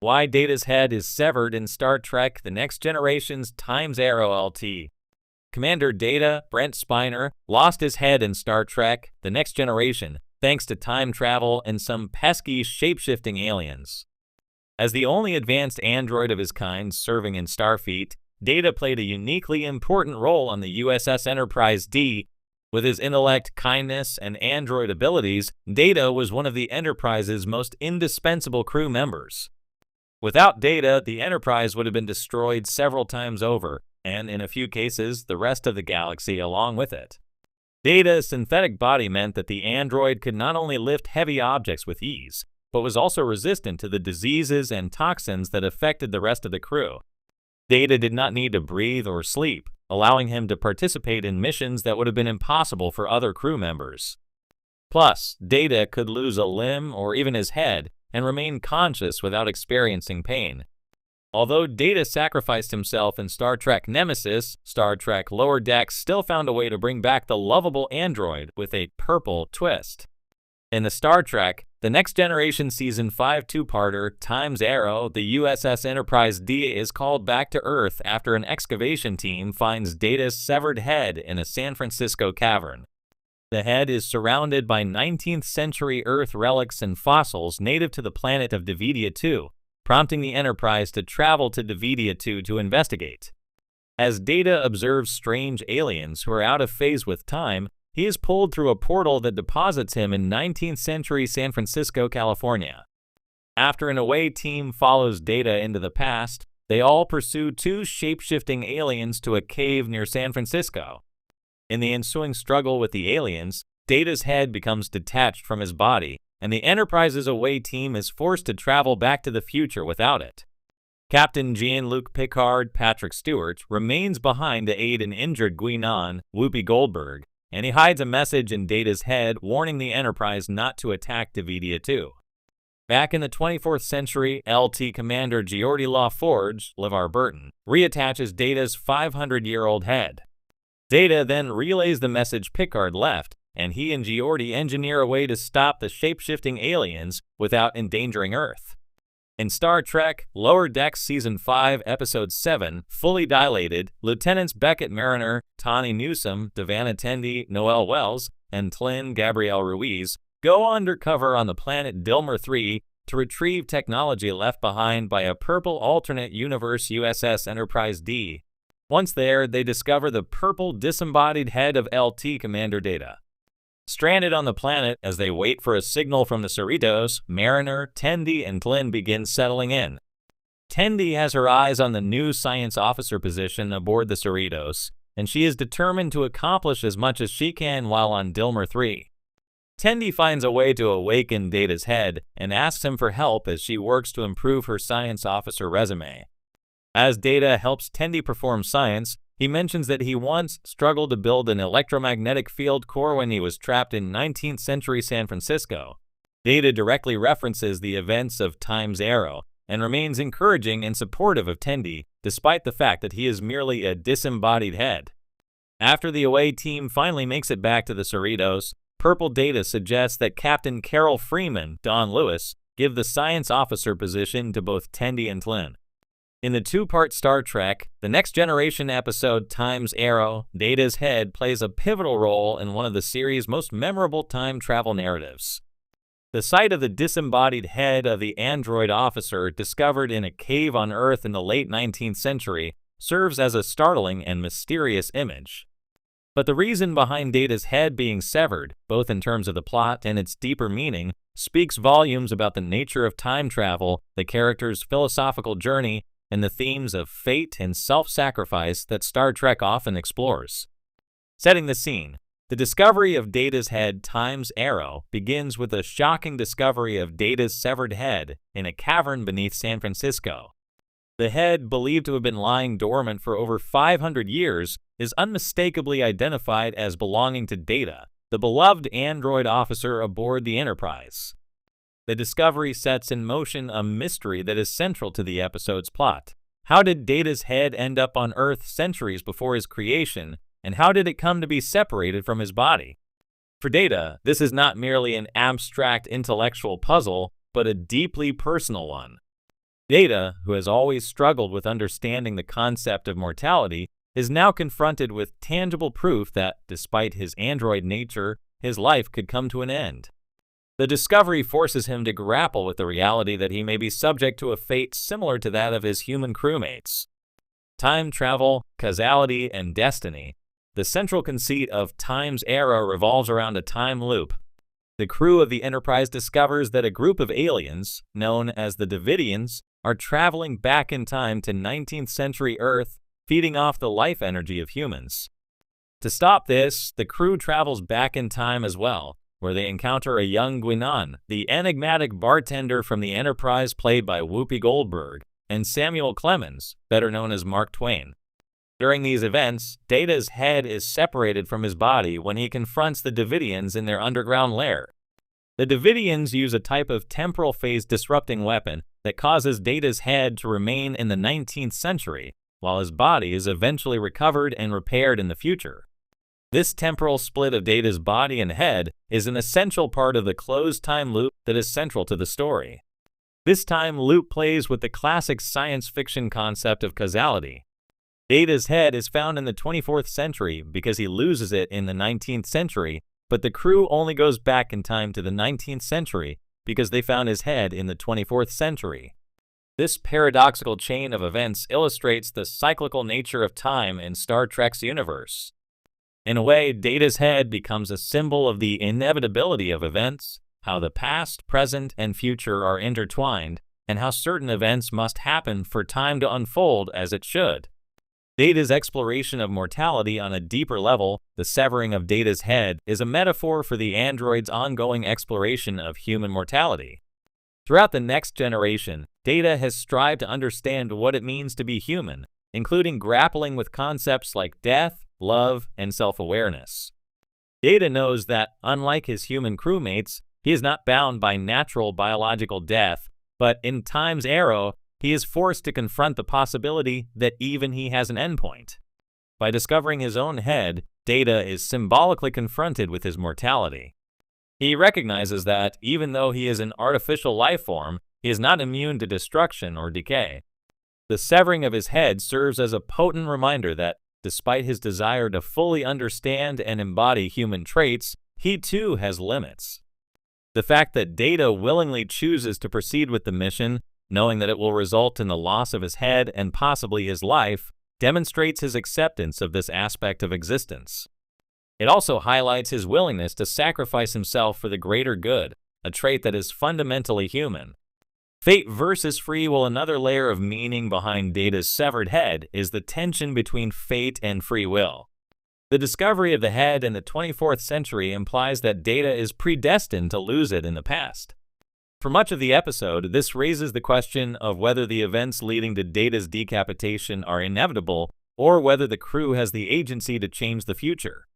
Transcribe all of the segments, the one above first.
Why Data's head is severed in Star Trek The Next Generation's Time's Arrow LT. Commander Data, Brent Spiner, lost his head in Star Trek The Next Generation thanks to time travel and some pesky shape-shifting aliens. As the only advanced android of his kind serving in Starfleet, Data played a uniquely important role on the USS Enterprise D. With his intellect, kindness, and android abilities, Data was one of the Enterprise's most indispensable crew members. Without Data, the Enterprise would have been destroyed several times over, and in a few cases, the rest of the galaxy along with it. Data's synthetic body meant that the android could not only lift heavy objects with ease, but was also resistant to the diseases and toxins that affected the rest of the crew. Data did not need to breathe or sleep, allowing him to participate in missions that would have been impossible for other crew members. Plus, Data could lose a limb or even his head and remain conscious without experiencing pain. Although Data sacrificed himself in Star Trek Nemesis, Star Trek Lower Decks still found a way to bring back the lovable android with a purple twist. In the Star Trek The Next Generation Season 5 two-parter Time's Arrow, the USS Enterprise D is called back to Earth after an excavation team finds Data's severed head in a San Francisco cavern. The head is surrounded by 19th century Earth relics and fossils native to the planet of Davidia 2, prompting the Enterprise to travel to Davidia 2 to investigate. As Data observes strange aliens who are out of phase with time, he is pulled through a portal that deposits him in 19th century San Francisco, California. After an away team follows Data into the past, they all pursue two shape-shifting aliens to a cave near San Francisco. In the ensuing struggle with the aliens, Data's head becomes detached from his body, and the Enterprise's away team is forced to travel back to the future without it. Captain Jean-Luc Picard, Patrick Stewart, remains behind to aid an injured Guinan, Whoopi Goldberg, and he hides a message in Data's head warning the Enterprise not to attack Davidia 2. Back in the 24th century, LT Commander Geordi LaForge, LeVar Burton, reattaches Data's 500-year-old head. Data then relays the message Picard left, and he and Geordi engineer a way to stop the shape-shifting aliens without endangering Earth. In Star Trek Lower Decks Season 5, Episode 7, Fully Dilated, Lieutenants Beckett Mariner, Tawny Newsome, Devanna Tendi, Noel Wells, and Tlyn Gabrielle Ruiz go undercover on the planet Dilmer 3 to retrieve technology left behind by a purple alternate universe USS Enterprise D. Once there, they discover the purple disembodied head of LT Commander Data. Stranded on the planet as they wait for a signal from the Cerritos, Mariner, Tendi, and Tlyn begin settling in. Tendi has her eyes on the new science officer position aboard the Cerritos, and she is determined to accomplish as much as she can while on Dilmer 3. Tendi finds a way to awaken Data's head and asks him for help as she works to improve her science officer resume. As Data helps Tendi perform science, he mentions that he once struggled to build an electromagnetic field core when he was trapped in 19th century San Francisco. Data directly references the events of Time's Arrow and remains encouraging and supportive of Tendi, despite the fact that he is merely a disembodied head. After the away team finally makes it back to the Cerritos, Purple Data suggests that Captain Carol Freeman, Don Lewis, give the science officer position to both Tendi and Tlyn. In the two-part Star Trek The Next Generation episode Time's Arrow, Data's head plays a pivotal role in one of the series' most memorable time travel narratives. The sight of the disembodied head of the android officer discovered in a cave on Earth in the late 19th century serves as a startling and mysterious image. But the reason behind Data's head being severed, both in terms of the plot and its deeper meaning, speaks volumes about the nature of time travel, the character's philosophical journey, and the themes of fate and self-sacrifice that Star Trek often explores. Setting the scene, the discovery of Data's head Time's Arrow begins with a shocking discovery of Data's severed head in a cavern beneath San Francisco. The head, believed to have been lying dormant for over 500 years, is unmistakably identified as belonging to Data, the beloved android officer aboard the Enterprise. The discovery sets in motion a mystery that is central to the episode's plot. How did Data's head end up on Earth centuries before his creation, and how did it come to be separated from his body? For Data, this is not merely an abstract intellectual puzzle, but a deeply personal one. Data, who has always struggled with understanding the concept of mortality, is now confronted with tangible proof that, despite his android nature, his life could come to an end. The discovery forces him to grapple with the reality that he may be subject to a fate similar to that of his human crewmates. Time travel, causality, and destiny. The central conceit of Time's Arrow revolves around a time loop. The crew of the Enterprise discovers that a group of aliens, known as the Davidians, are traveling back in time to 19th century Earth, feeding off the life energy of humans. To stop this, the crew travels back in time as well, where they encounter a young Guinan, the enigmatic bartender from the Enterprise played by Whoopi Goldberg, and Samuel Clemens, better known as Mark Twain. During these events, Data's head is separated from his body when he confronts the Davidians in their underground lair. The Davidians use a type of temporal phase disrupting weapon that causes Data's head to remain in the 19th century, while his body is eventually recovered and repaired in the future. This temporal split of Data's body and head is an essential part of the closed time loop that is central to the story. This time loop plays with the classic science fiction concept of causality. Data's head is found in the 24th century because he loses it in the 19th century, but the crew only goes back in time to the 19th century because they found his head in the 24th century. This paradoxical chain of events illustrates the cyclical nature of time in Star Trek's universe. In a way, Data's head becomes a symbol of the inevitability of events, how the past, present, and future are intertwined, and how certain events must happen for time to unfold as it should. Data's exploration of mortality on a deeper level, the severing of Data's head, is a metaphor for the android's ongoing exploration of human mortality. Throughout the next generation, Data has strived to understand what it means to be human, including grappling with concepts like death, love, and self-awareness. Data knows that, unlike his human crewmates, he is not bound by natural biological death, but in Time's Arrow, he is forced to confront the possibility that even he has an endpoint. By discovering his own head, Data is symbolically confronted with his mortality. He recognizes that, even though he is an artificial life form, he is not immune to destruction or decay. The severing of his head serves as a potent reminder that, despite his desire to fully understand and embody human traits, he too has limits. The fact that Data willingly chooses to proceed with the mission, knowing that it will result in the loss of his head and possibly his life, demonstrates his acceptance of this aspect of existence. It also highlights his willingness to sacrifice himself for the greater good, a trait that is fundamentally human. Fate versus free will. Another layer of meaning behind Data's severed head is the tension between fate and free will. The discovery of the head in the 24th century implies that Data is predestined to lose it in the past. For much of the episode, this raises the question of whether the events leading to Data's decapitation are inevitable or whether the crew has the agency to change the future.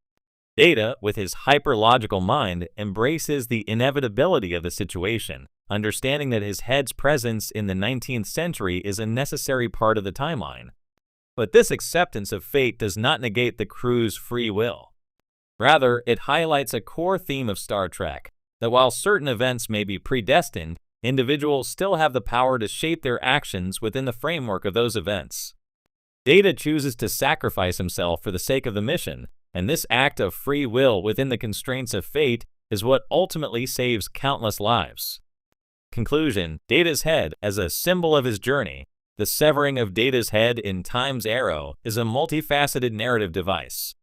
Data, with his hyper-logical mind, embraces the inevitability of the situation, understanding that his head's presence in the 19th century is a necessary part of the timeline. But this acceptance of fate does not negate the crew's free will. Rather, it highlights a core theme of Star Trek, that while certain events may be predestined, individuals still have the power to shape their actions within the framework of those events. Data chooses to sacrifice himself for the sake of the mission, and this act of free will within the constraints of fate is what ultimately saves countless lives. Conclusion: Data's head, as a symbol of his journey, the severing of Data's head in Time's Arrow, is a multifaceted narrative device.